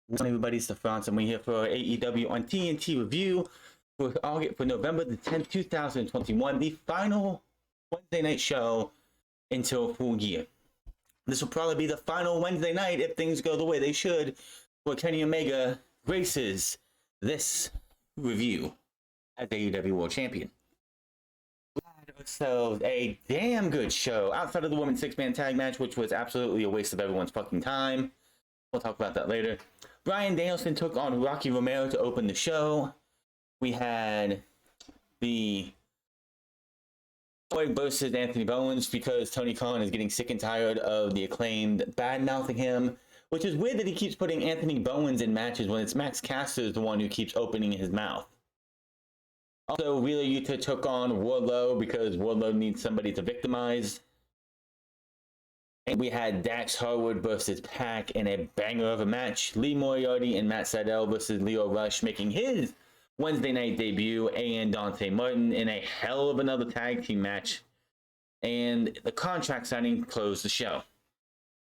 What's up, everybody? It's the France, and we're here for AEW on TNT review for November the 10th, 2021, the final Wednesday night show until full gear. This will probably be the final Wednesday night if things go the way they should for Kenny Omega graces this review as AEW World Champion. We had ourselves a damn good show outside of the women's six-man tag match, which was absolutely a waste of everyone's fucking time. We'll talk about that later. Bryan Danielson took on Rocky Romero to open the show. We had the Boy versus Anthony Bowens because Tony Khan is getting sick and tired of the Acclaimed bad-mouthing him, which is weird that he keeps putting Anthony Bowens in matches when it's Max Caster the one who keeps opening his mouth. Also, Wheeler Yuta took on Wardlow because Wardlow needs somebody to victimize. And we had Dax Harwood versus Pac in a banger of a match. Lee Moriarty and Matt Sydal versus Leo Rush making his Wednesday night debut, and Dante Martin in a hell of another tag team match. And the contract signing closed the show.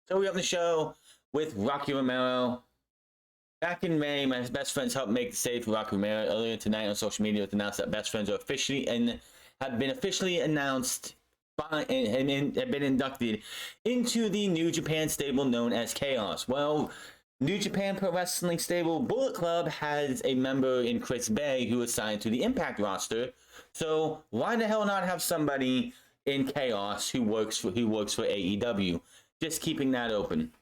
So we have the show with Rocky Romero. Back in May, my best friends helped make the save for Rocky Romero. Earlier tonight on social media, it was announced that best friends are officially and have been officially announced and have been inducted into the New Japan stable known as Chaos. Well, New Japan Pro Wrestling stable Bullet Club has a member in Chris Bay who is signed to the Impact roster. So why the hell not have somebody in Chaos who works for AEW? Just keeping that open.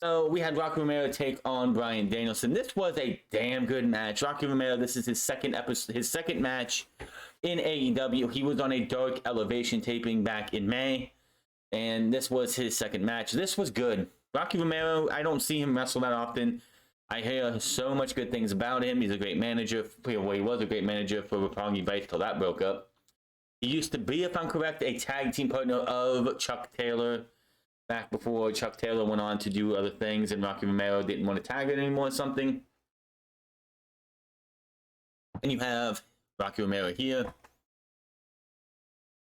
So we had Rocky Romero take on Bryan Danielson. This was a damn good match. Rocky Romero, this is his second match in AEW. He was on a Dark Elevation taping back in May, and this was his second match. This was good. Rocky Romero, I don't see him wrestle that often. I hear so much good things about him. He's a great manager. Well, he was a great manager for Roppongi Vice till that broke up. He used to be, if I'm correct, a tag team partner of Chuck Taylor back before Chuck Taylor went on to do other things and Rocky Romero didn't want to tag it anymore or something. And you have Rocky Romero here.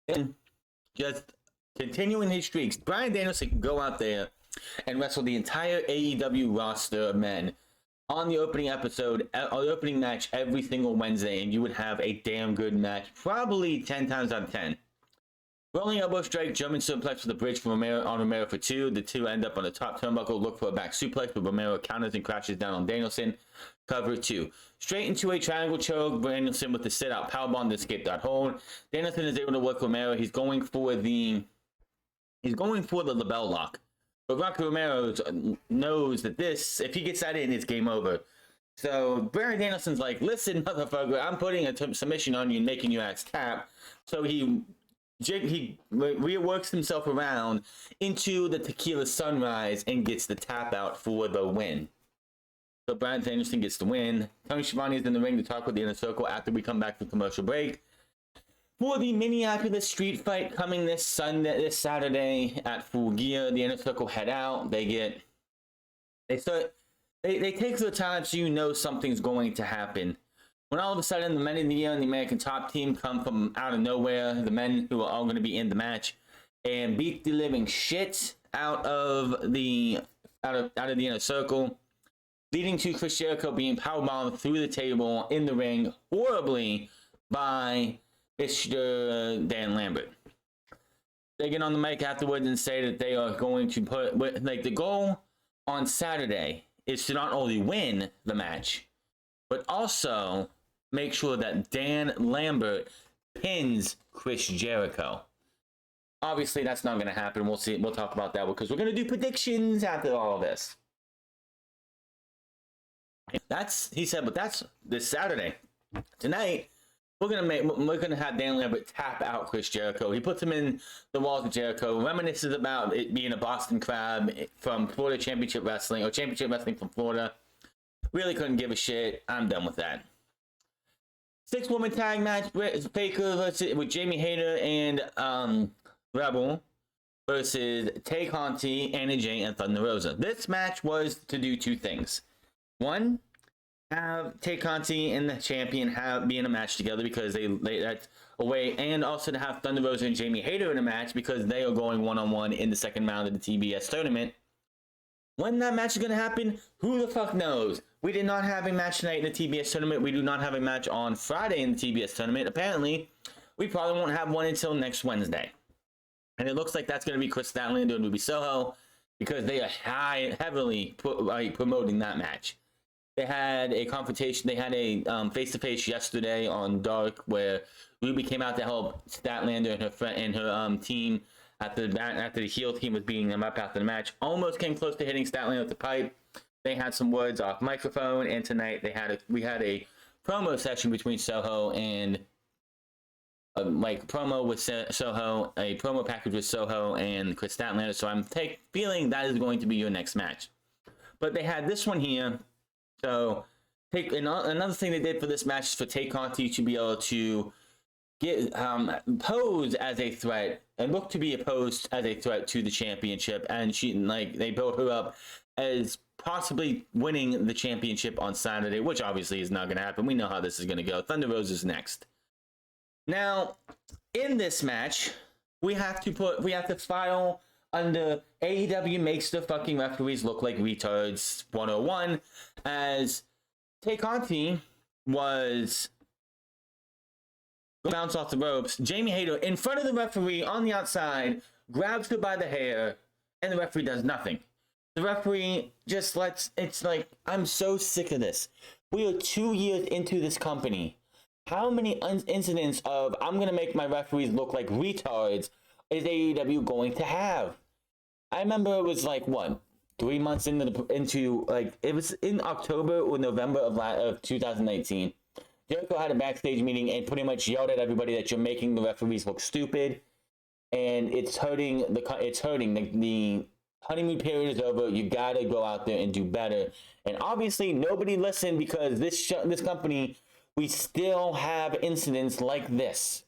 And just continuing his streaks. Bryan Danielson can go out there and wrestle the entire AEW roster of men on the opening episode, on the opening match every single Wednesday, and you would have a damn good match. Probably 10 times out of 10. Rolling elbow strike, German suplex for the bridge from Romero for two. The two end up on the top turnbuckle. Look for a back suplex, but Romero counters and crashes down on Danielson. Cover two. Straight into a triangle choke. Danielson with the sit-out powerbomb to escape that hold. Danielson is able to work Romero. He's going for the label lock. But Rocky Romero knows that this, if he gets that in, it's game over. So Bryan Danielson's like, listen, motherfucker, I'm putting a submission on you and making you ass tap. So he reworks himself around into the Tequila Sunrise and gets the tap out for the win. So Bryan Danielson gets the win. Tony Schiavone is in the ring to talk with the Inner Circle after we come back from commercial break. For the Minneapolis street fight coming this Saturday at Full Gear, the Inner Circle head out. They take their time so you know something's going to happen. When all of a sudden the men of the year and the American Top Team come from out of nowhere, the men who are all going to be in the match, and beat the living shit out of the Inner Circle, leading to Chris Jericho being powerbombed through the table in the ring horribly by Mr. Dan Lambert. They get on the mic afterwards and say that they are going to the goal on Saturday is to not only win the match, but also make sure that Dan Lambert pins Chris Jericho. Obviously, that's not going to happen. We'll see. We'll talk about that because we're going to do predictions after all of this. He said, but that's this Saturday. Tonight, we're gonna have Dan Lambert tap out Chris Jericho. He puts him in the walls of Jericho, reminisces about it being a Boston Crab from Florida Championship Wrestling, or Championship Wrestling from Florida. Really couldn't give a shit. I'm done with that. 6-woman tag match: Faker with Jamie Hayter and Rebel versus Tay Conti, Anna Jay, and Thunder Rosa. This match was to do two things. One, have Tay Conti and the champion be in a match together because that's a way, and also to have Thunder Rosa and Jamie Hayter in a match because they are going one-on-one in the second round of the TBS tournament. When that match is going to happen, who the fuck knows? We did not have a match tonight in the TBS tournament. We do not have a match on Friday in the TBS tournament. Apparently, we probably won't have one until next Wednesday. And it looks like that's going to be Chris Statlander and Ruby Soho, because they are heavily promoting that match. They had a confrontation. They had a face-to-face yesterday on Dark where Ruby came out to help Statlander and her friend and her team after the heel team was beating them up after the match. Almost came close to hitting Statlander with the pipe. They had some words off microphone, and tonight we had a promo session between Soho and promo with Soho, a promo package with Soho and Chris Statlander. So I'm feeling that is going to be your next match. But they had this one here. So another thing they did for this match is for Tay Conti to be able to get pose as a threat and look to be opposed as a threat to the championship, and they built her up as possibly winning the championship on Saturday, which obviously is not going to happen. We know how this is going to go. Thunder Rose is next. Now, in this match, we have to file under AEW makes the fucking referees look like retards 101, as Tay Conti was bounce off the ropes. Jamie Hayter in front of the referee on the outside grabs her by the hair, and the referee does nothing. The referee just it's like, I'm so sick of this. We are 2 years into this company. How many incidents of I'm going to make my referees look like retards is AEW going to have? I remember it was 3 months into it was in October or November of 2019. Jericho had a backstage meeting and pretty much yelled at everybody that you're making the referees look stupid, and it's hurting the honeymoon period is over. You gotta go out there and do better. And obviously nobody listened, because this company, we still have incidents like this.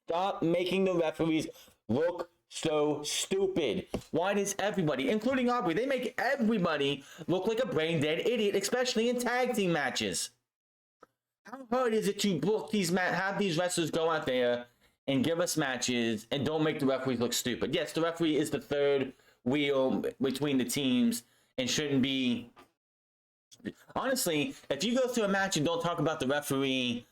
Stop making the referees look so stupid. Why does everybody, including Aubrey, they make everybody look like a brain dead idiot, especially in tag team matches? How hard is it to book have these wrestlers go out there and give us matches and don't make the referees look stupid? Yes, the referee is the third wheel between the teams and shouldn't be. Honestly, if you go through a match and don't talk about the referee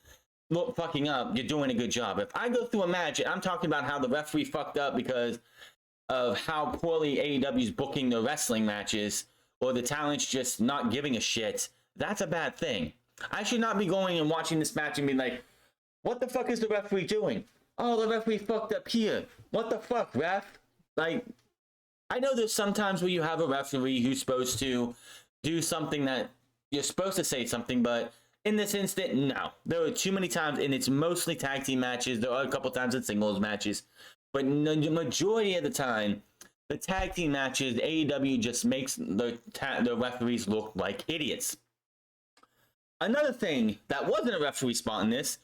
fucking up, you're doing a good job. If I go through a match and I'm talking about how the referee fucked up because of how poorly AEW's booking their wrestling matches, or the talent's just not giving a shit, that's a bad thing. I should not be going and watching this match and be like, what the fuck is the referee doing? Oh, the referee fucked up here. What the fuck, ref? I know there's sometimes where you have a referee who's supposed to do something that you're supposed to say something, but in this instant, no. There are too many times, and it's mostly tag team matches. There are a couple times in singles matches, but the majority of the time, the tag team matches, AEW just makes the referees look like idiots. Another thing that wasn't a referee spot in this,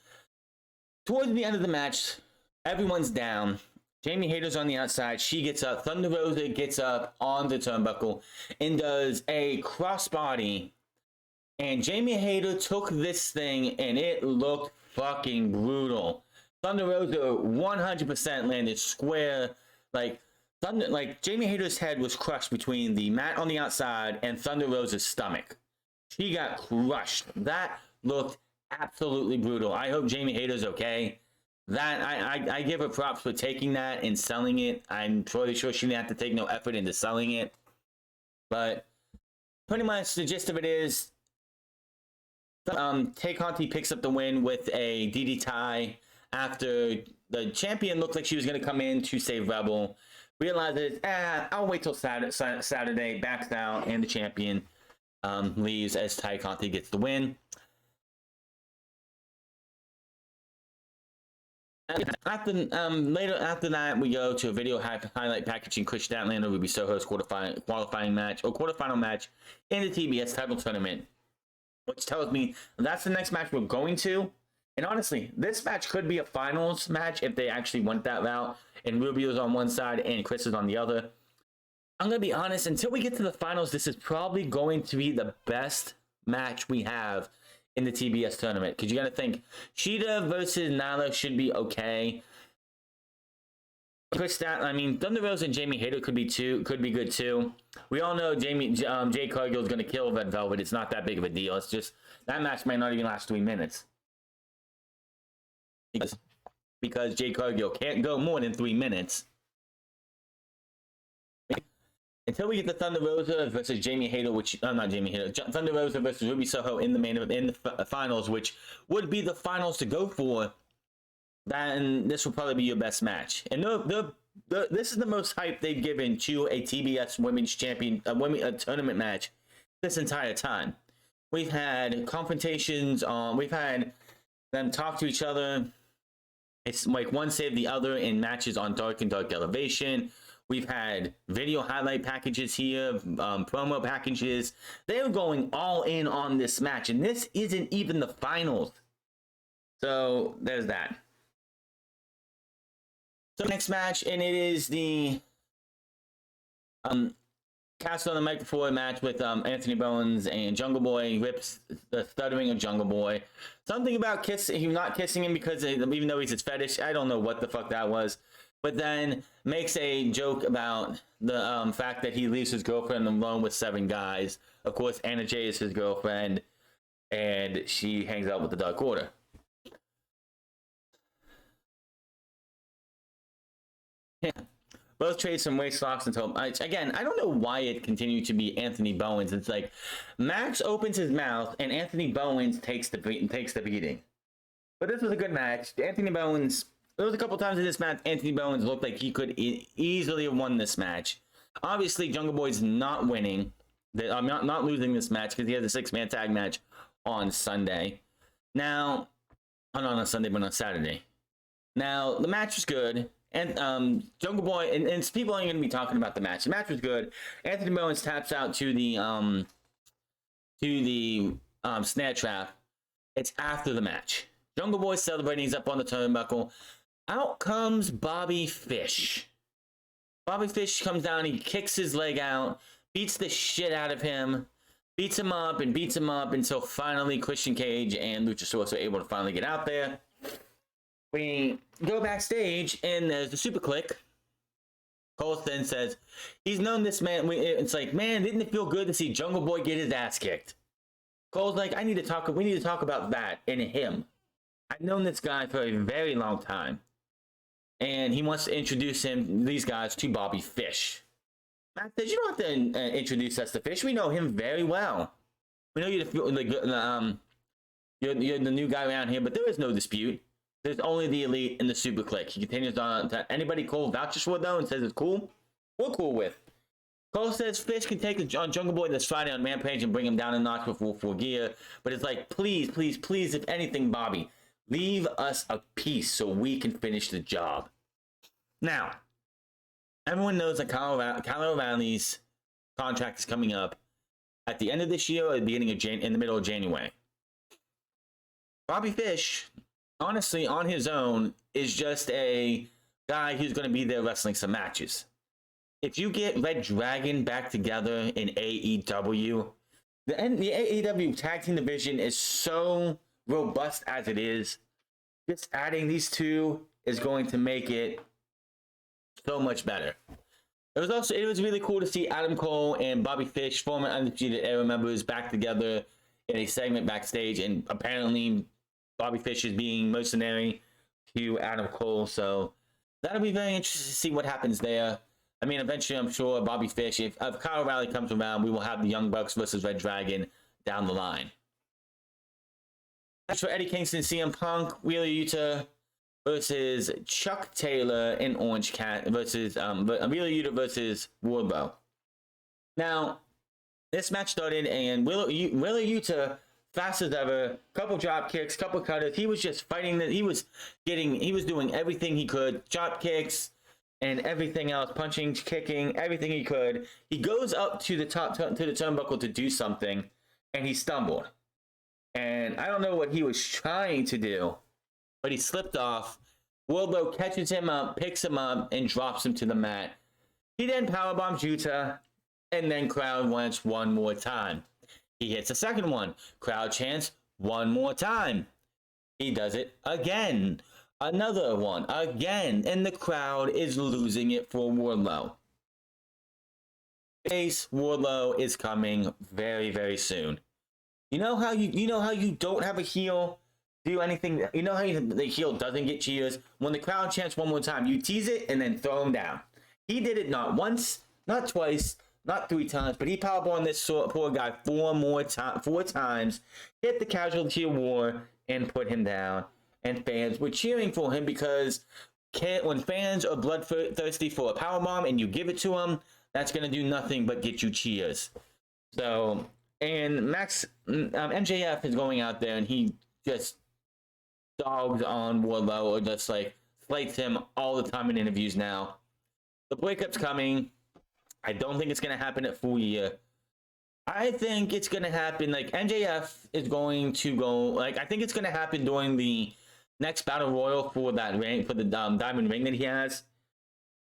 towards the end of the match, everyone's down. Jamie Hayter's on the outside. She gets up. Thunder Rosa gets up on the turnbuckle and does a crossbody. And Jamie Hayter took this thing, and it looked fucking brutal. Thunder Rosa 100% landed square. Jamie Hayter's head was crushed between the mat on the outside and Thunder Rosa's stomach. She got crushed. That looked absolutely brutal. I hope Jamie Hayter's okay. That I give her props for taking that and selling it. I'm totally sure she didn't have to take no effort into selling it. But pretty much the gist of it is, Tay Conti picks up the win with a DDT after the champion looked like she was going to come in to save Rebel. Realizes, I'll wait till Saturday, backs out, and the champion leaves as Tay Conti gets the win. Later after that, we go to a video highlight packaging Chris Statlander Ruby Soho's quarterfinal match in the TBS title tournament, which tells me that's the next match we're going to. And honestly, this match could be a finals match if they actually went that route and Rubio's on one side and Chris is on the other. I'm going to be honest, until we get to the finals, this is probably going to be the best match we have in the TBS tournament. Because you got to think, Shida versus Nala should be okay. Chris that I mean, Thunder Rosa and Jamie Hayter could be good too. We all know Jay Cargill is going to kill Red Velvet. It's not that big of a deal. It's just that match might not even last 3 minutes because Jay Cargill can't go more than 3 minutes. Until we get the Thunder Rosa versus Jamie Hayter, which not Jamie Hayter, Thunder Rosa versus Ruby Soho in the finals, which would be the finals to go for. Then this will probably be your best match. And this is the most hype they've given to a TBS Women's Champion a tournament match this entire time. We've had confrontations. We've had them talk to each other. It's like one save the other in matches on Dark and Dark Elevation. We've had video highlight packages here, promo packages. They're going all in on this match, and this isn't even the finals. So there's that. So next match, and it is the Cast on the Microphone match with Anthony Bowens and Jungle Boy. Rips the stuttering of Jungle Boy. Something about him not kissing him because even though he's his fetish, I don't know what the fuck that was. But then makes a joke about the fact that he leaves his girlfriend alone with 7 guys. Of course, Anna Jay is his girlfriend, and she hangs out with the Dark Order. Yeah. Both trade some waist locks until again, I don't know why it continued to be Anthony Bowens. It's like Max opens his mouth and Anthony Bowens takes the beating. But this was a good match. Anthony Bowens. There was a couple times in this match, Anthony Bowens looked like he could easily have won this match. Obviously, Jungle Boy's not winning. I'm not losing this match because he has a 6-man tag match on Sunday. Now, not on Sunday, but on Saturday. Now, the match was good. And Jungle Boy, and people aren't going to be talking about the match. The match was good. Anthony Bowens taps out to the snare trap. It's after the match. Jungle Boy celebrating. He's up on the turnbuckle. Out comes Bobby Fish. Bobby Fish comes down. He kicks his leg out, beats the shit out of him, beats him up until finally Christian Cage and Luchasaurus are able to finally get out there. We go backstage, and there's the super click. Cole then says, he's known this man. It's like, man, didn't it feel good to see Jungle Boy get his ass kicked? Cole's like, we need to talk about that and him. I've known this guy for a very long time. And he wants to introduce these guys to Bobby Fish. Matt says, you don't have to introduce us to Fish. We know him very well. We know you're the new guy around here, but there is no dispute. There's only the Elite and the Super Click. He continues on to anybody Cole vouches for though and says it's cool. We're cool with. Cole says Fish can take on Jungle Boy this Friday on Rampage and bring him down a notch with full gear. But it's like, please, if anything, Bobby, leave us a piece so we can finish the job. Now, everyone knows that Kyle O'Reilly's contract is coming up at the end of this year or the beginning of in the middle of January. Bobby Fish, honestly, on his own, is just a guy who's going to be there wrestling some matches. If you get Red Dragon back together in AEW, the AEW tag team division is so robust as it is. Just adding these two is going to make it so much better. It was really cool to see Adam Cole and Bobby Fish, former Undisputed Era members, back together in a segment backstage, and apparently Bobby Fish is being mercenary to Adam Cole, so that'll be very interesting to see what happens there. I mean, eventually, I'm sure Bobby Fish, if Kyle O'Reilly comes around, we will have the Young Bucks versus Red Dragon down the line. As for Eddie Kingston, CM Punk, Wheeler Yuta versus Chuck Taylor and Orange Cat versus Wheeler Yuta versus Wardlow. Now, this match started, and Wheeler Yuta, fast as ever, couple drop kicks, couple cutters. He was just fighting. He was doing everything he could, drop kicks and everything else, punching, kicking, everything he could. He goes up to the turnbuckle to do something, and he stumbled. And I don't know what he was trying to do, but he slipped off. Wardlow catches him up, picks him up, and drops him to the mat. He then powerbombs Yuta, and then crowd wants one more time. He hits a second one. Crowd chants one more time. He does it again. Another one again, and the crowd is losing it for Wardlow. Ace Wardlow is coming very, very soon. You know how you don't have a heel do anything. You know how the heel doesn't get cheers when the crowd chants one more time. You tease it and then throw him down. He did it not once, not twice, not 3 times, but he powerbombed this poor guy 4 times, hit the casualty of war, and put him down. And fans were cheering for him because when fans are bloodthirsty for a powerbomb and you give it to them, that's going to do nothing but get you cheers. So, and MJF is going out there and he just dogs on Wardlow or just like slates him all the time in interviews now. The breakup's coming. I don't think it's going to happen at Full Year. I think it's going to happen, like, MJF is going to go, like, I think it's going to happen during the next Battle Royal for that ring, for the diamond ring that he has.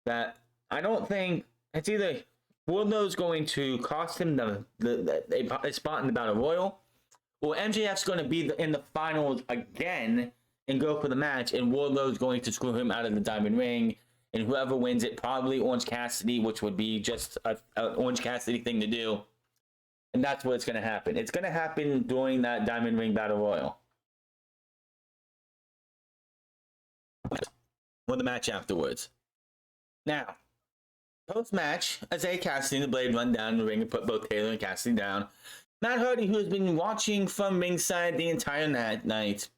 That I don't think, it's either Wardlow's going to cost him a spot in the Battle Royal, or MJF's going to be in the finals again and go for the match, and Wardlow's going to screw him out of the diamond ring. And whoever wins it, probably Orange Cassidy, which would be just an Orange Cassidy thing to do. And that's what's going to happen. It's going to happen during that Diamond Ring Battle Royal. Or the match afterwards. Now, post-match, Isaiah Cassidy and the Blade run down the ring and put both Taylor and Cassidy down. Matt Hardy, who has been watching from ringside the entire night,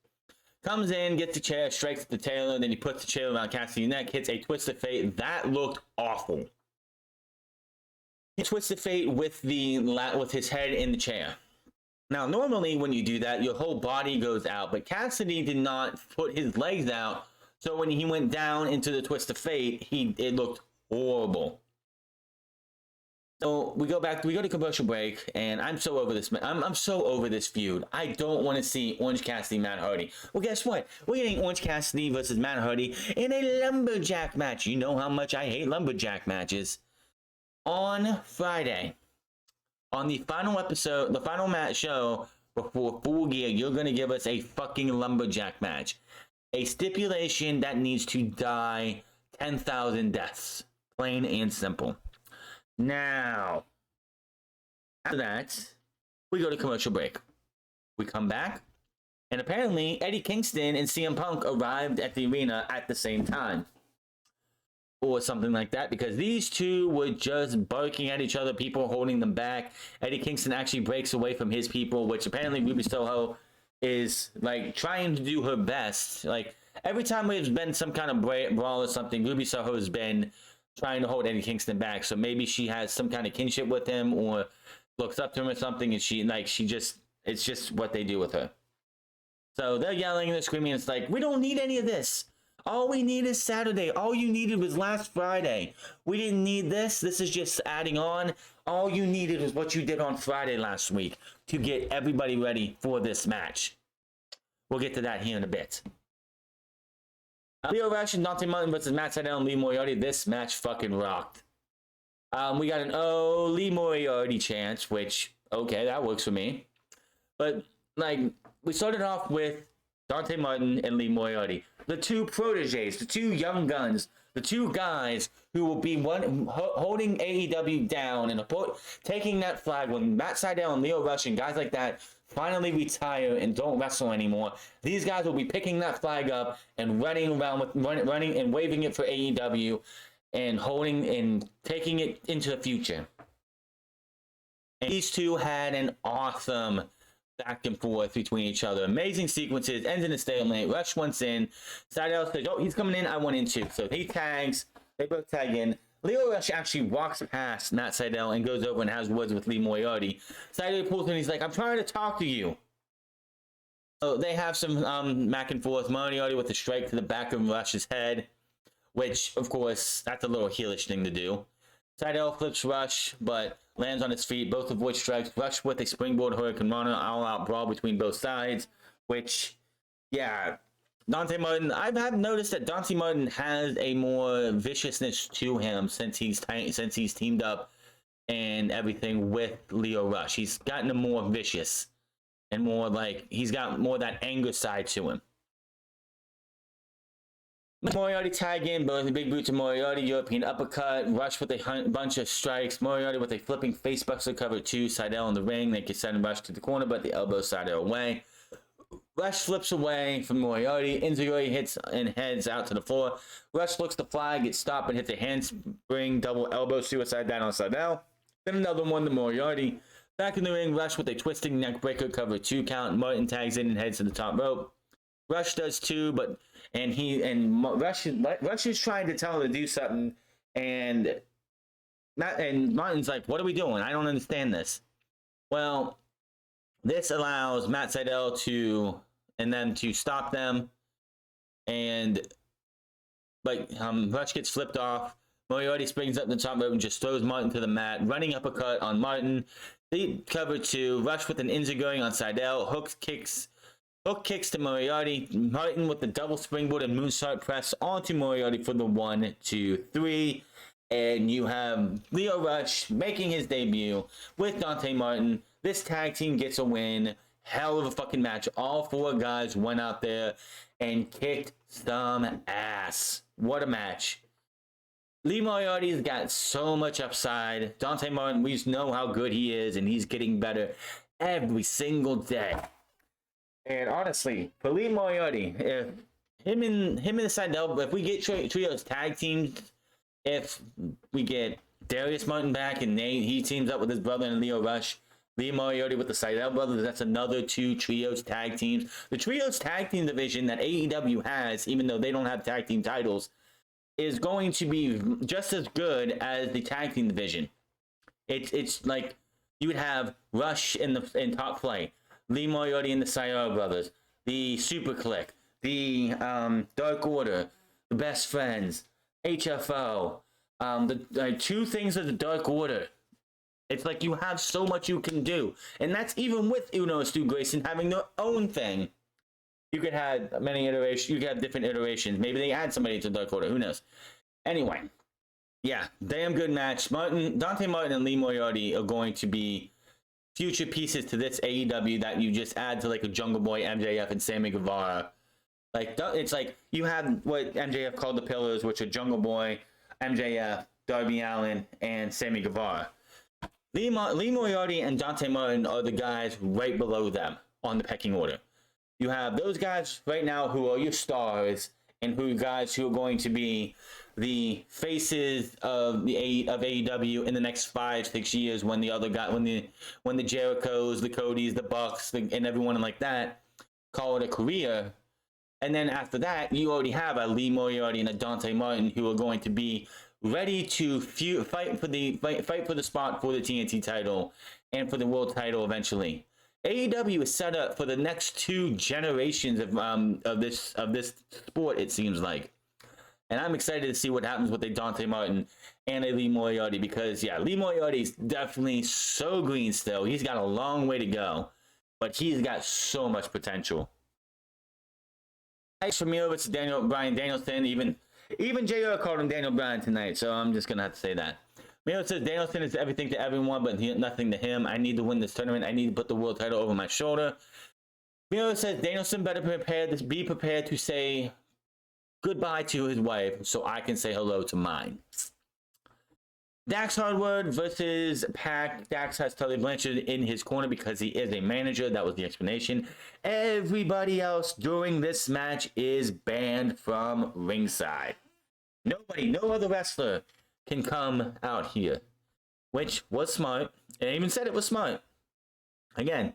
comes in, gets the chair, strikes the Taylor, then he puts the chair around Cassidy's neck, hits a twist of fate. That looked awful. He twisted fate with his head in the chair. Now, normally when you do that, your whole body goes out, but Cassidy did not put his legs out, so when he went down into the twist of fate, it looked horrible. So we go to commercial break, and I'm so over this. I'm so over this feud. I don't want to see Orange Cassidy, Matt Hardy. Well, guess what? We're getting Orange Cassidy versus Matt Hardy in a lumberjack match. You know how much I hate lumberjack matches. On Friday, on the final episode, the final match show before Full Gear, you're going to give us a fucking lumberjack match. A stipulation that needs to die 10,000 deaths. Plain and simple. Now, after that, we go to commercial break. We come back, and apparently Eddie Kingston and CM Punk arrived at the arena at the same time. Or something like that, because these two were just barking at each other, people holding them back. Eddie Kingston actually breaks away from his people, which apparently Ruby Soho is, like, trying to do her best. Like, every time there's been some kind of brawl or something, Ruby Soho has been trying to hold Eddie Kingston back. So maybe she has some kind of kinship with him or looks up to him or something, and it's just what they do with her. So they're yelling and they're screaming. It's like, we don't need any of this. All we need is Saturday. All you needed was last Friday. We didn't need this. This is just adding on. All you needed is what you did on Friday last week to get everybody ready for this match. We'll get to that here in a bit. Leo Rush and Dante Martin versus Matt Sydal and Lee Moriarty. This match fucking rocked. We got an Lee Moriarty chant, which, okay, that works for me. But, like, we started off with Dante Martin and Lee Moriarty. The two proteges, the two young guns, the two guys who will be holding AEW down and taking that flag when Matt Sydal and Leo Rush and guys like that finally retire and don't wrestle anymore. These guys will be picking that flag up and running and waving it for AEW and holding and taking it into the future. And these two had an awesome back and forth between each other. Amazing sequences, ends in a stalemate. Rush once in. Sydal says, oh, he's coming in, I want in too. So he tags, they both tag in. Leo Rush actually walks past Matt Sydal and goes over and has words with Lee Moriarty. Sydal pulls in, he's like, I'm trying to talk to you. So they have some back and forth. Moriarty with a strike to the back of Rush's head, which, of course, that's a little heelish thing to do. Sydal flips Rush, but lands on his feet. Both avoid strikes. Rush with a springboard Hurricane Rana, all-out brawl between both sides, which, yeah, Dante Martin, I've noticed that Dante Martin has a more viciousness to him since he's teamed up and everything with Leo Rush. He's gotten more vicious and more like, he's got more that anger side to him. Moriarty tag in, both the big boot to Moriarty, European uppercut, Rush with a bunch of strikes, Moriarty with a flipping facebuster cover 2, Seidel in the ring, they can send Rush to the corner, but the elbow Seidel away. Rush flips away from Moriarty, Enziguri hits and heads out to the floor. Rush looks to fly, gets stopped and hits a handspring, double elbow suicide down on Seidel. Then another one to Moriarty. Back in the ring, Rush with a twisting neck breaker cover 2 count, Martin tags in and heads to the top rope. Rush does too, but Rush is trying to tell him to do something, and Martin's like, "What are we doing? I don't understand this." Well, this allows Matt Seidel to stop them, but Rush gets flipped off. Moriarty springs up the top rope and just throws Martin to the mat, running uppercut on Martin. They cover 2. Rush with an enziguri on Seidel. Hook kicks to Moriarty. Martin with the double springboard and moonsault press onto Moriarty for the 1, 2, 3. And you have Lio Rush making his debut with Dante Martin. This tag team gets a win. Hell of a fucking match. All 4 guys went out there and kicked some ass. What a match. Lee Moriarty's got so much upside. Dante Martin, we just know how good he is, and he's getting better every single day. And honestly, for Lee Moriarty, if him and Seidel, if we get trios tag teams, if we get Darius Martin back and he teams up with his brother and Lio Rush, Lee Moriarty with the Seidel brothers, that's another 2 trios tag teams. The trios tag team division that AEW has, even though they don't have tag team titles, is going to be just as good as the tag team division. It's like you would have Rush in top flight, Lee Moriarty and the Seidel brothers, the Super Click, the Dark Order, the Best Friends, HFO, the 2 things of the Dark Order. It's like you have so much you can do, and that's even with Uno and Stu Grayson having their own thing. You could have many iterations. You could have different iterations. Maybe they add somebody to Dark Order. Who knows? Anyway, yeah, damn good match. Dante Martin and Lee Moriarty are going to be future pieces to this AEW that you just add to like a Jungle Boy, MJF, and Sammy Guevara. Like it's like you have what MJF called the pillars, which are Jungle Boy, MJF, Darby Allin, and Sammy Guevara. Lee Moriarty and Dante Martin are the guys right below them on the pecking order. You have those guys right now who are your stars, and who guys who are going to be the faces of AEW in the next 5-6 years when the other guy when the Jerichos, the Codys, the Bucks, and everyone like that call it a career. And then after that, you already have a Lee Moriarty and a Dante Martin who are going to be ready to fight for the spot for the TNT title and for the world title eventually. AEW is set up for the next 2 generations of this sport, it seems like. And I'm excited to see what happens with a Dante Martin and a Lee Moriarty, because yeah, Lee Moriarty is definitely so green still. He's got a long way to go, but he's got so much potential. Thanks for Miros to Brian Danielson. Even JR called him Daniel Bryan tonight, so I'm just gonna have to say that. Miro says Danielson is everything to everyone, but nothing to him. I need to win this tournament. I need to put the world title over my shoulder. Miro says Danielson better be prepared to say goodbye to his wife so I can say hello to mine. Dax Hardwood versus Pac. Dax has Tully Blanchard in his corner because he is a manager. That was the explanation. Everybody else during this match is banned from ringside. Nobody, no other wrestler can come out here, which was smart. And I even said it was smart. Again,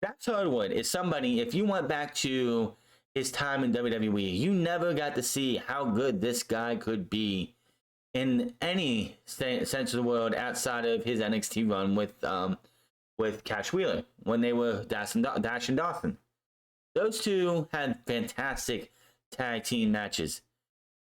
Dax Hardwood is somebody, if you went back to his time in WWE, you never got to see how good this guy could be in any sense of the word outside of his NXT run with Cash Wheeler when they were Dash and Dawson. Those two had fantastic tag team matches.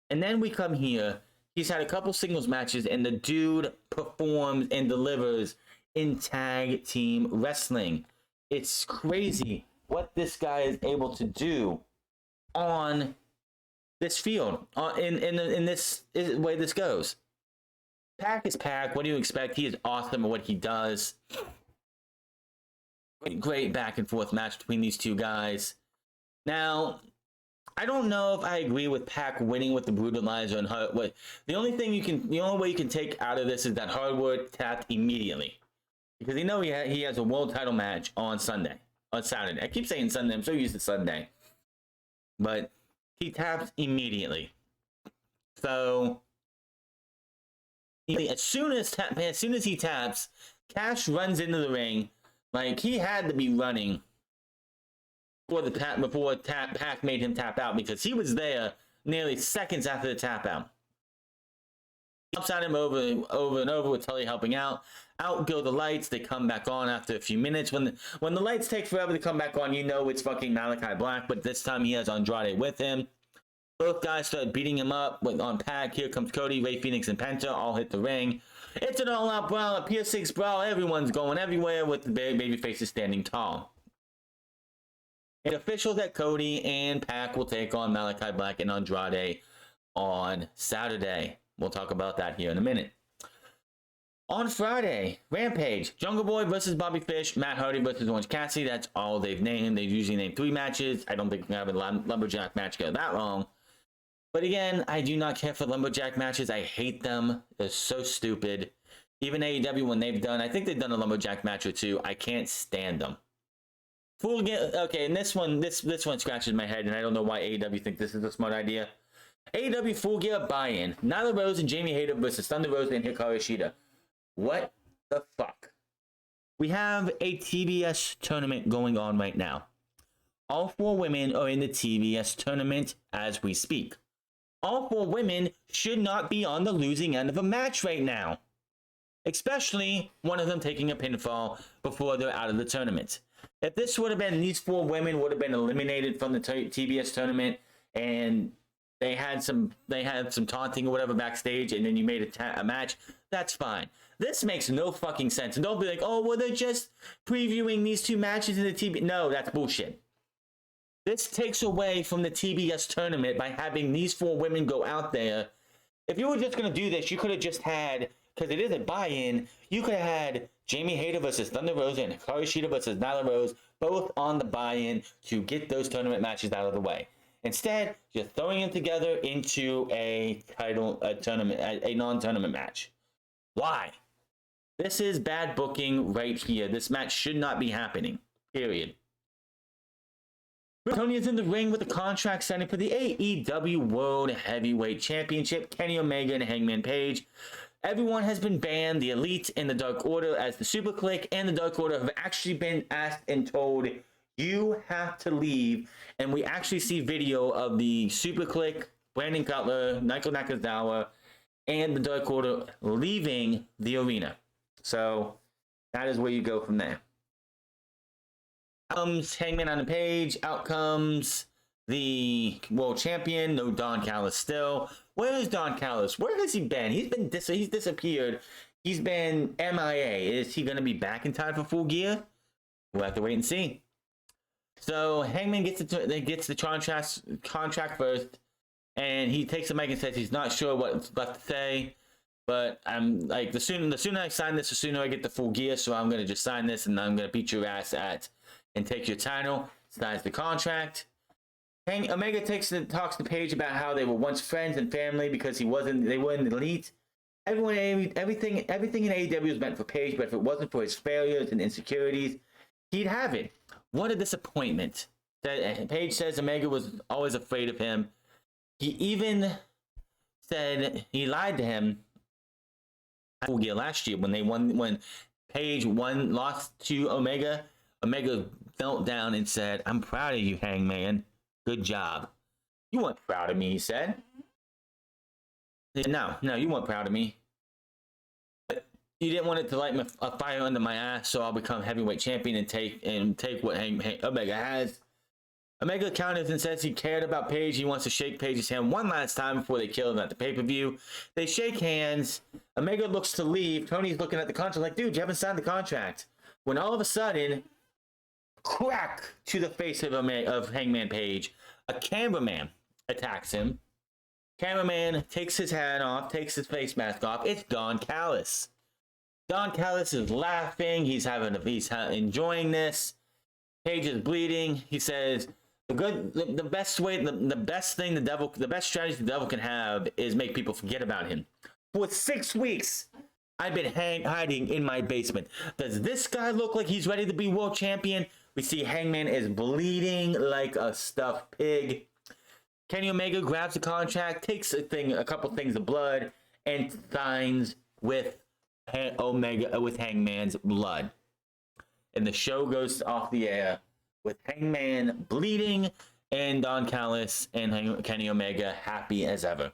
And then we come here. He's had a couple singles matches, and the dude performs and delivers in tag team wrestling. It's crazy what this guy is able to do on this field, in this way this goes. Pac is Pac. What do you expect? He is awesome at what he does. Great back and forth match between these two guys. Now, I don't know if I agree with Pac winning with the brutalizer and Hardwood. The only way you can take out of this is that Hardwood tapped immediately, because he has a world title match on Saturday. I keep saying Sunday. I'm so used to Sunday, but he taps immediately. So as soon as he taps, Cash runs into the ring like he had to be running before Pac made him tap out, because he was there nearly seconds after the tap out. He jumps at him over and over with Tully helping out. Out go the lights. They come back on after a few minutes. When the lights take forever to come back on, you know it's fucking Malachi Black, but this time he has Andrade with him. Both guys start beating him up on Pac. Here comes Cody, Ray Phoenix, and Penta all hit the ring. It's an all-out brawl, a Pier 6 brawl. Everyone's going everywhere with the baby faces standing tall. It officials that Cody and Pac will take on Malachi Black and Andrade on Saturday. We'll talk about that here in a minute. On Friday, Rampage, Jungle Boy versus Bobby Fish, Matt Hardy versus Orange Cassidy. That's all they've named. They usually name 3 matches. I don't think we have a lumberjack match go that long. But again, I do not care for lumberjack matches. I hate them. They're so stupid. Even AEW, when they've done, I think they've done a lumberjack match or 2. I can't stand them. Okay, and this one scratches my head, and I don't know why AEW think this is a smart idea. AEW Full Gear buy-in. Nyla Rose and Jamie Hayter versus Thunder Rosa and Hikaru Shida. What the fuck? We have a TBS tournament going on right now. All 4 women are in the TBS tournament as we speak. All 4 women should not be on the losing end of a match right now. Especially one of them taking a pinfall before they're out of the tournament. If this would have been, these 4 women would have been eliminated from the TBS tournament, and they had some taunting or whatever backstage, and then you made a match, that's fine. This makes no fucking sense. And don't be like, oh, well, they're just previewing these 2 matches in the TBS. No, that's bullshit. This takes away from the TBS tournament by having these 4 women go out there. If you were just going to do this, you could have just had, because it is a buy-in, you could have had Jamie Hayter versus Thunder Rosa and Hikaru Shida versus Nyla Rose, both on the buy-in to get those tournament matches out of the way. Instead, you're throwing them together into a non-tournament match. Why? This is bad booking right here. This match should not be happening. Period. Tony is in the ring with a contract signing for the AEW World Heavyweight Championship. Kenny Omega and Hangman Page. Everyone has been banned. The Elite and the Dark Order, as the Super Clique and the Dark Order, have actually been asked and told, you have to leave. And we actually see video of the Super Clique, Brandon Cutler, Naito Nakazawa, and the Dark Order leaving the arena. So that is where you go from there. Comes Hangman on the page. Out comes the world champion. No Don Callis still. Where is Don Callis? Where has he been? He's disappeared. He's been MIA. Is he going to be back in time for Full Gear? We'll have to wait and see. So Hangman gets the contract first, and he takes the mic and says he's not sure what's left to say. But I'm like, the sooner I sign this, the sooner I get the Full Gear. So I'm going to just sign this, and I'm going to beat your ass and take your title. Signs the contract. Omega talks to Page about how they were once friends and family because they weren't elite. Everything in AEW was meant for Page, but if it wasn't for his failures and insecurities, he'd have it. What a disappointment. Page says Omega was always afraid of him. He even said he lied to him last year when Page lost to Omega. Omega fell down and said, "I'm proud of you, Hangman. Good job." "You weren't proud of me," he said. No, you weren't proud of me. But you didn't want it to light a fire under my ass, so I'll become heavyweight champion and take what Omega has. Omega counters and says he cared about Page. He wants to shake Page's hand one last time before they kill him at the pay-per-view. They shake hands. Omega looks to leave. Tony's looking at the contract like, dude, you haven't signed the contract. When all of a sudden, crack to the face of Hangman Page. A cameraman attacks him. Cameraman takes his hat off, takes his face mask off. It's Don Callis. Don Callis is laughing. He's enjoying this. Page is bleeding. He says, The best way, the best thing the best strategy the devil can have is make people forget about him. For 6 weeks, I've been hiding in my basement. Does this guy look like he's ready to be world champion? We see Hangman is bleeding like a stuffed pig. Kenny Omega grabs the contract, takes a couple things of blood, and signs with Hangman's blood. And the show goes off the air with Hangman bleeding and Don Callis and Kenny Omega happy as ever.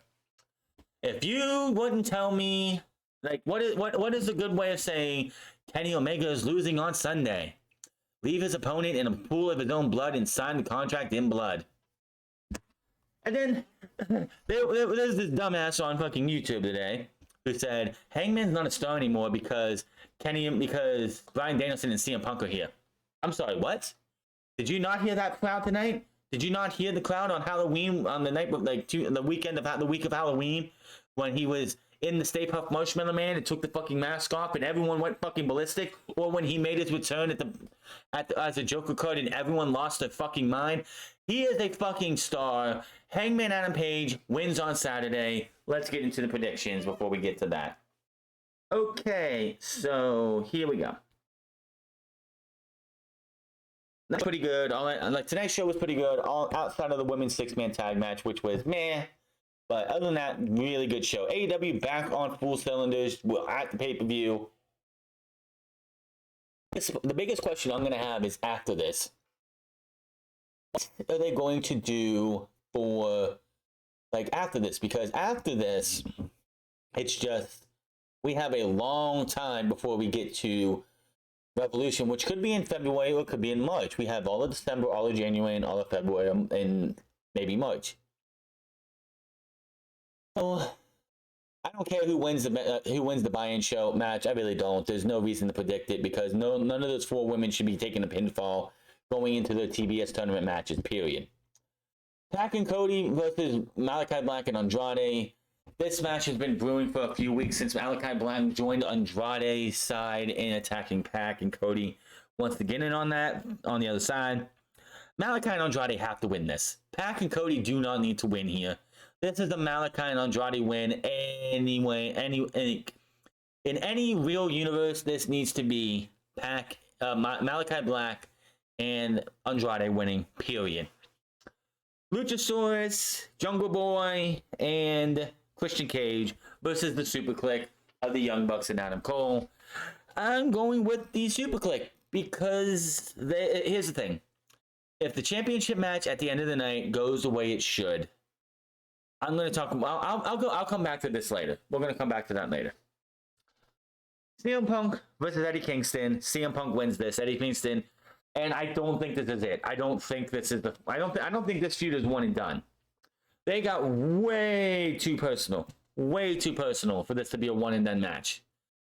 If you wouldn't tell me, like, what is a good way of saying Kenny Omega is losing on Sunday? Leave his opponent in a pool of his own blood and sign the contract in blood. And then there's this dumbass on fucking YouTube today who said Hangman's not a star anymore because Bryan Danielson and CM Punk are here. I'm sorry, what? Did you not hear that crowd tonight? Did you not hear the crowd on Halloween on the night, the week of Halloween, when he was in the Stay Puft Marshmallow Man and took the fucking mask off and everyone went fucking ballistic? Or when he made his return as a Joker card and everyone lost their fucking mind? He is a fucking star. Hangman Adam Page wins on Saturday. Let's get into the predictions before we get to that. Okay, so here we go. That's pretty good. Tonight's show was pretty good. All outside of the women's 6-man tag match, which was meh. But other than that, really good show. AEW back on full cylinders at the pay-per-view. The biggest question I'm going to have is after this, what are they going to do for, after this? Because after this, it's just, we have a long time before we get to Revolution, which could be in February or it could be in March. We have all of December, all of January, and all of February, and maybe March. So I don't care who wins the buy-in show match. I really don't. There's no reason to predict it because none of those 4 women should be taking a pinfall going into the TBS tournament matches. Period. Pac and Cody versus Malachi Black and Andrade. This match has been brewing for a few weeks since Malachi Black joined Andrade's side in attacking Pac, and Cody wants to get in on that on the other side. Malachi and Andrade have to win this. Pac and Cody do not need to win here. This is the Malachi and Andrade win anyway. In any real universe, this needs to be Malachi Black and Andrade winning, period. Luchasaurus, Jungle Boy, and Christian Cage versus the Super Clique of the Young Bucks and Adam Cole. I'm going with the Super Clique because here's the thing. If the championship match at the end of the night goes the way it should, I'm going to talk. I'll come back to this later. We're going to come back to that later. CM Punk versus Eddie Kingston. CM Punk wins this. Eddie Kingston, and I don't think this is it. I don't think this is I don't think this feud is one and done. They got way too personal for this to be a one and done match.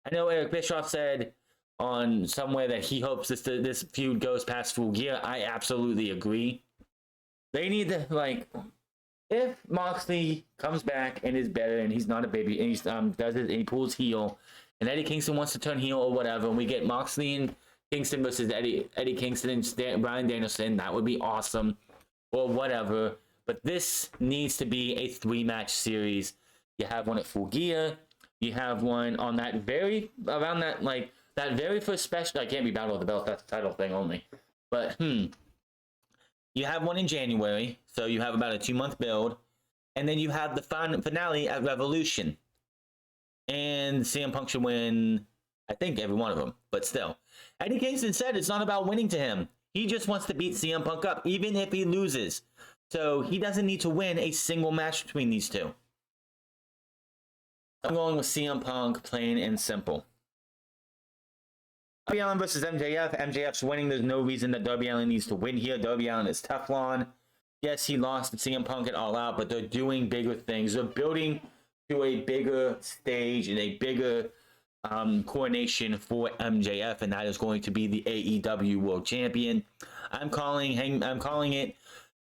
I know Eric Bischoff said on somewhere that he hopes this feud goes past Full Gear. I absolutely agree. They need to if Moxley comes back and is better and he's not a baby and he pulls heel and Eddie Kingston wants to turn heel or whatever, and we get Moxley and Kingston versus Eddie Kingston and Bryan Danielson, that would be awesome, or whatever. But this needs to be a 3-match series. You have one at Full Gear. You have one on that very first special. I can't be Battle of the Belts. That's the title thing only. But you have one in January, so you have about a 2-month build, and then you have the finale at Revolution. And CM Punk should win, I think, every one of them. But still, Eddie Kingston said it's not about winning to him. He just wants to beat CM Punk up, even if he loses. So he doesn't need to win a single match between these two. I'm going with CM Punk, plain and simple. Darby Allin versus MJF. MJF's winning. There's no reason that Darby Allin needs to win here. Darby Allin is Teflon. Yes, he lost to CM Punk at All Out, but they're doing bigger things. They're building to a bigger stage and a bigger coronation for MJF, and that is going to be the AEW World Champion. I'm calling it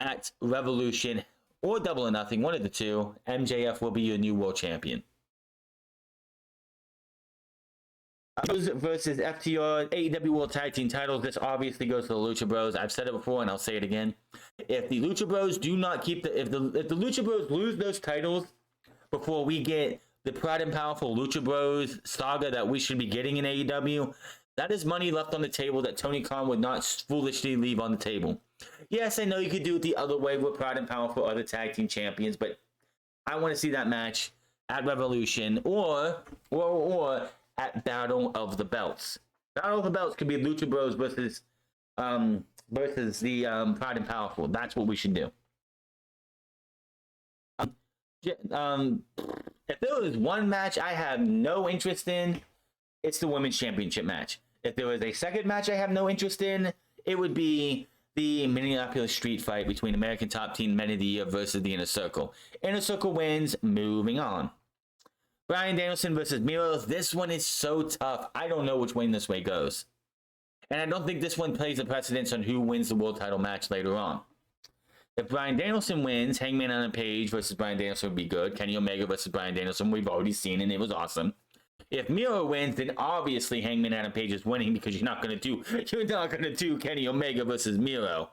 at Revolution or Double or Nothing, one of the two. MJF will be your new World Champion. Versus FTR, AEW World Tag Team titles. This obviously goes to the Lucha Bros. I've said it before and I'll say it again. If the Lucha Bros do not keep if the Lucha Bros lose those titles before we get the Pride and Powerful Lucha Bros saga that we should be getting in AEW, that is money left on the table that Tony Khan would not foolishly leave on the table. Yes, I know you could do it the other way with Pride and Powerful other tag team champions, but I want to see that match at Revolution or at Battle of the Belts. Battle of the Belts could be Lucha Bros versus the Pride and Powerful. That's what we should do. If there was one match I have no interest in, it's the Women's Championship match. If there was a second match I have no interest in, it would be the Minneapolis Street Fight between American Top Team Men of the Year versus the Inner Circle. Inner Circle wins, moving on. Bryan Danielson versus Miros. This one is so tough. I don't know which way this way goes. And I don't think this one plays a precedence on who wins the world title match later on. If Bryan Danielson wins, Hangman Adam Page versus Bryan Danielson would be good. Kenny Omega versus Bryan Danielson, we've already seen, and it was awesome. If Miro wins, then obviously Hangman Adam Page is winning because you're not gonna do Kenny Omega versus Miro.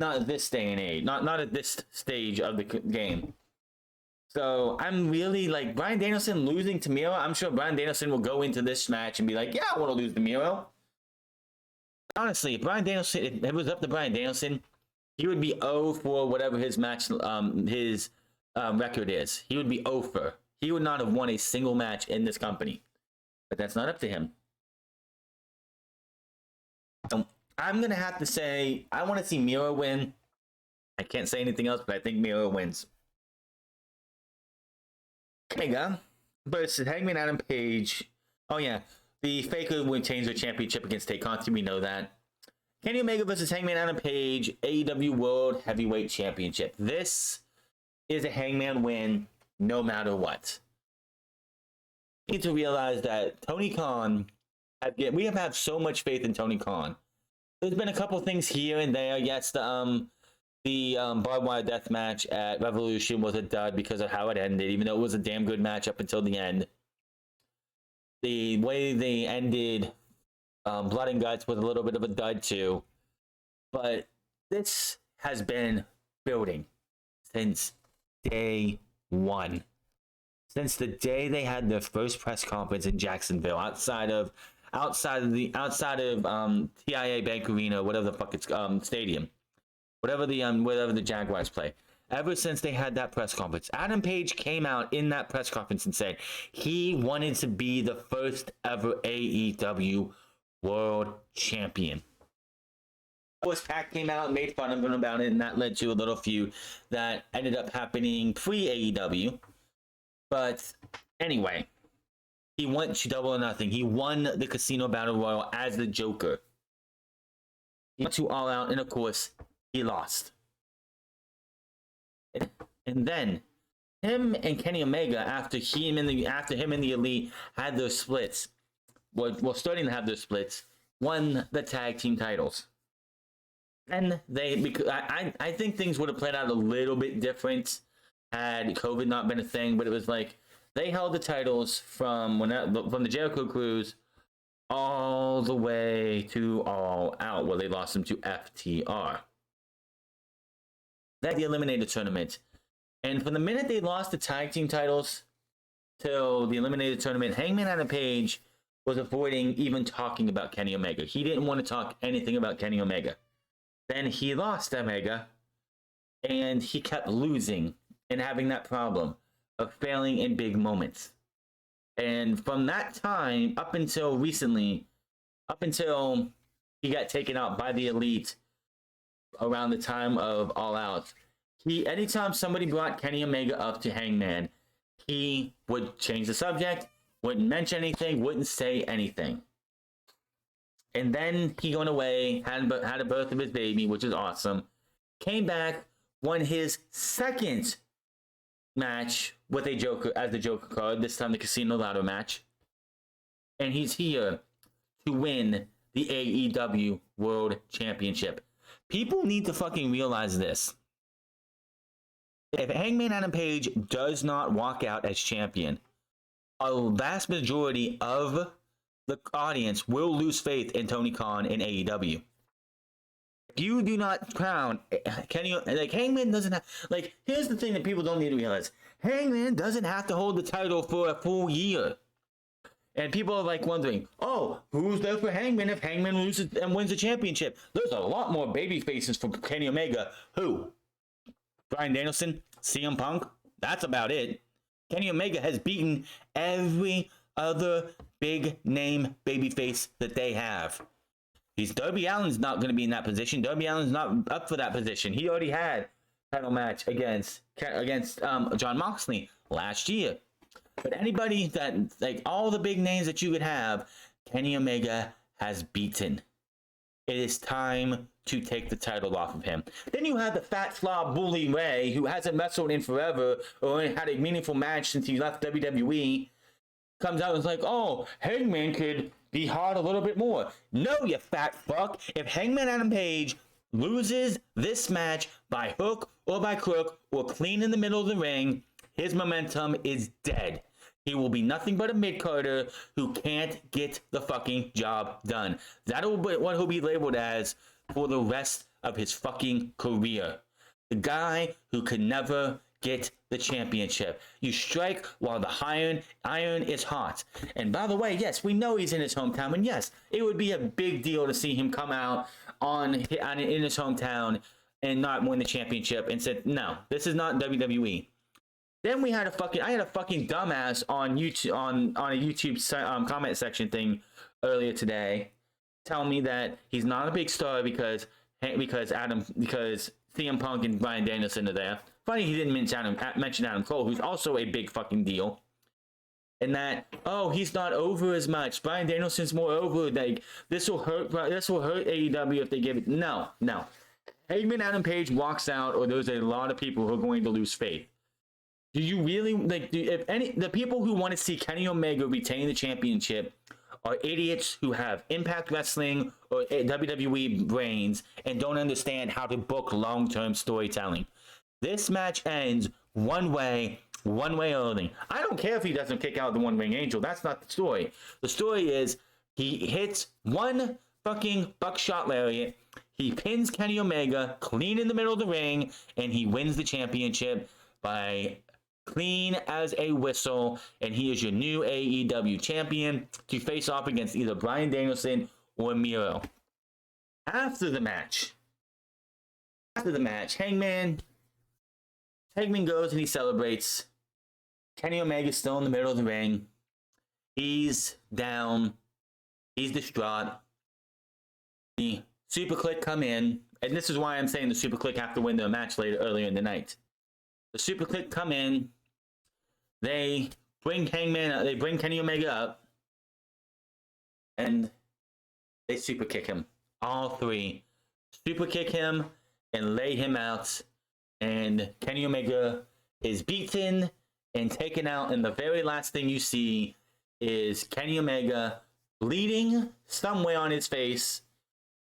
Not at this day and age. Not at this stage of the game. So I'm really like Bryan Danielson losing to Miro. I'm sure Bryan Danielson will go into this match and be like, yeah, I want to lose to Miro. Honestly, if Bryan Danielson, if it was up to Bryan Danielson, he would be 0 for whatever his match, record is. He would be 0 for. He would not have won a single match in this company. But that's not up to him. So I'm going to have to say, I want to see Miro win. I can't say anything else, but I think Miro wins. Omega versus Hangman Adam Page. Oh, yeah. The Faker would change their championship against Tay Conti. We know that. Kenny Omega versus Hangman Adam Page, AEW World Heavyweight Championship. This is a Hangman win no matter what. You need to realize that Tony Khan, we have had so much faith in Tony Khan. There's been a couple things here and there. Yes, the barbed wire death match at Revolution was a dud because of how it ended, even though it was a damn good match up until the end. The way they ended Blood and Guts was a little bit of a dud too. But this has been building since day one. Since the day they had their first press conference in Jacksonville, outside of TIA Bank Arena, whatever the fuck it's stadium, whatever the Jaguars play. Ever since they had that press conference, Adam Page came out in that press conference and said he wanted to be the first ever AEW World Champion. Of course, Pac came out and made fun of him about it, and that led to a little feud that ended up happening pre-AEW. But anyway, he went to Double or Nothing. He won the Casino Battle Royal as the Joker. He went to All Out, and of course, he lost. And then him and Kenny Omega, after him and the Elite had their splits, were starting to have their splits, won the tag team titles. And I think things would have played out a little bit different had COVID not been a thing, but it was like they held the titles from the Jericho Cruise all the way to All Out, where they lost them to FTR. That the Eliminator Tournament. And from the minute they lost the tag team titles till the Eliminator Tournament, Hangman Adam Page was avoiding even talking about Kenny Omega. He didn't want to talk anything about Kenny Omega. Then he lost Omega, and he kept losing and having that problem of failing in big moments. And from that time up until recently, up until he got taken out by the Elite around the time of All Out, anytime somebody brought Kenny Omega up to Hangman, he would change the subject, wouldn't mention anything, wouldn't say anything. And then he went away, had a birth of his baby, which is awesome. Came back, won his second match with the Joker card, this time the Casino Ladder match. And he's here to win the AEW World Championship. People need to fucking realize this. If Hangman Adam Page does not walk out as champion, a vast majority of the audience will lose faith in Tony Khan and AEW. If you do not crown Kenny, like Hangman doesn't have, like, here's the thing that people don't need to realize. Hangman doesn't have to hold the title for a full year. And people are like wondering, oh, who's there for Hangman if Hangman loses and wins the championship? There's a lot more baby faces for Kenny Omega. Who? Bryan Danielson? CM Punk? That's about it. Kenny Omega has beaten every other big name babyface that they have. Darby Allin's not going to be in that position. Darby Allin's not up for that position. He already had a title match against Jon Moxley last year. But anybody that, like, all the big names that you would have, Kenny Omega has beaten. It is time to take the title off of him. Then you have the fat slob bully Ray, who hasn't wrestled in forever or had a meaningful match since he left WWE. Comes out and is like, oh, Hangman could be hard a little bit more. No, you fat fuck. If Hangman Adam Page loses this match by hook or by crook or clean in the middle of the ring, his momentum is dead. He will be nothing but a mid-carder who can't get the fucking job done. That'll be what he'll be labeled as for the rest of his fucking career. The guy who could never get the championship. You strike while the iron is hot. And by the way, yes, we know he's in his hometown, and yes, it would be a big deal to see him come out in his hometown and not win the championship and said, no, this is not WWE. Then I had a fucking dumbass on YouTube on a YouTube comment section thing earlier today, telling me that he's not a big star because CM Punk and Bryan Danielson are there. Funny he didn't mention Adam Cole, who's also a big fucking deal. And that, oh, he's not over as much. Bryan Danielson's more over. Like, this will hurt AEW if they give it. No. Hangman Adam Page walks out, or there's a lot of people who are going to lose faith. Do you really, like, the people who want to see Kenny Omega retain the championship are idiots who have Impact Wrestling or WWE brains and don't understand how to book long-term storytelling. This match ends one way only. I don't care if he doesn't kick out the One-Wing Angel. That's not the story. The story is he hits one fucking buckshot lariat, he pins Kenny Omega clean in the middle of the ring, and he wins the championship by clean as a whistle, and he is your new AEW champion to face off against either Bryan Danielson or Miro. After the match, Hangman goes and he celebrates. Kenny Omega's still in the middle of the ring. He's down. He's distraught. The Super Click come in, and this is why I'm saying the Super Click have to win their match earlier in the night. The Super Click come in. They bring Kenny Omega up, and they super kick him. All three super kick him and lay him out, and Kenny Omega is beaten and taken out, and the very last thing you see is Kenny Omega bleeding somewhere on his face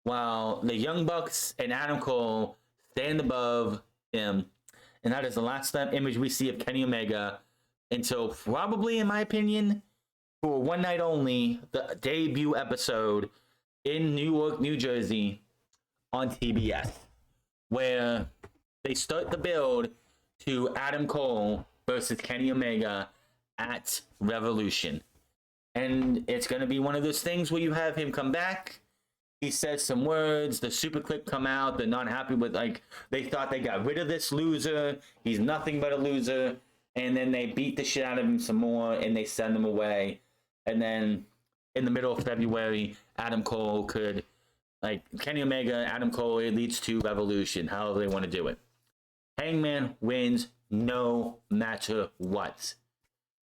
while the Young Bucks and Adam Cole stand above him. And that is the last image we see of Kenny Omega until probably, in my opinion, for one night only, the debut episode in Newark, New Jersey on TBS, where they start the build to Adam Cole versus Kenny Omega at Revolution. And it's going to be one of those things where you have him come back. He says some words. The Super Click come out. They're not happy with, like, they thought they got rid of this loser. He's nothing but a loser. And then they beat the shit out of him some more, and they send him away. And then in the middle of February, Adam Cole could, like, Kenny Omega, Adam Cole, it leads to Revolution, however they want to do it. Hangman wins no matter what.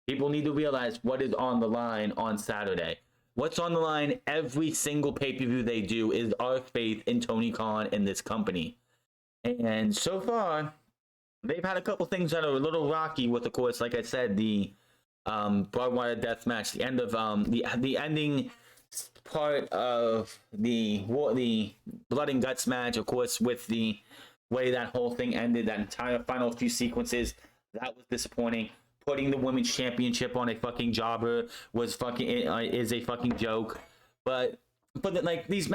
People need to realize what is on the line on Saturday. What's on the line every single pay-per-view they do is our faith in Tony Khan and this company. And so far, they've had a couple things that are a little rocky with, of course, like I said, the barbed wire death match, the end of the ending part of the blood and guts match, of course, with the way that whole thing ended, that entire final few sequences, that was disappointing. putting the women's championship on a fucking jobber was fucking is a fucking joke. But like these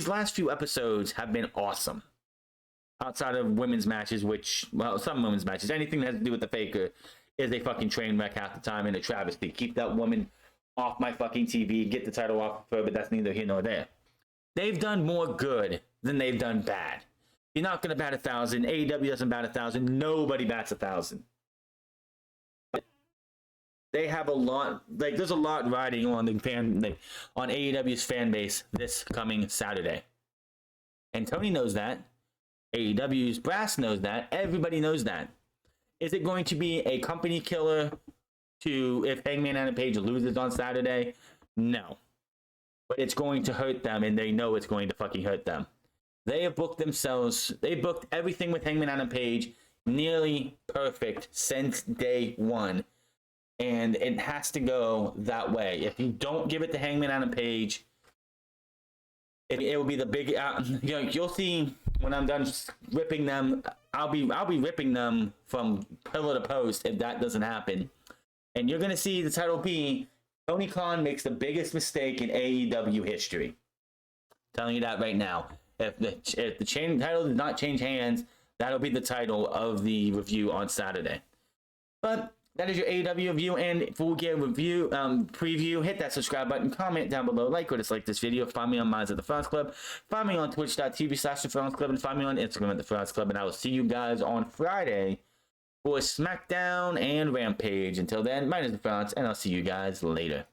last few episodes have been awesome. Outside of women's matches, which, well, some women's matches, anything that has to do with the Faker is a fucking train wreck half the time and a travesty. Keep that woman off my fucking TV, get the title off of her, but that's neither here nor there. They've done more good than they've done bad. You're not going to bat 1,000. AEW doesn't bat 1,000. Nobody bats 1,000. They have a lot, like, there's a lot riding on the on AEW's fan base this coming Saturday. And Tony knows that. AEW's brass knows that. Everybody knows that. Is it going to be a company killer if Hangman Adam Page loses on Saturday? No. But it's going to hurt them, and they know it's going to fucking hurt them. They have booked themselves. They booked everything with Hangman Adam Page nearly perfect since day one. And it has to go that way. If you don't give it to Hangman Adam Page, it will be the big. You'll see when I'm done ripping them. I'll be ripping them from pillar to post if that doesn't happen. And you're gonna see the title be Tony Khan makes the biggest mistake in AEW history. I'm telling you that right now. If the title does not change hands, that'll be the title of the review on Saturday. But that is your AEW review and Full Gear review preview. Hit that subscribe button, comment down below, like or dislike this video. Find me on Minds at the France Club. Find me on twitch.tv/The France Club, and find me on Instagram at The France Club. And I will see you guys on Friday for SmackDown and Rampage. Until then, my name is The France, and I'll see you guys later.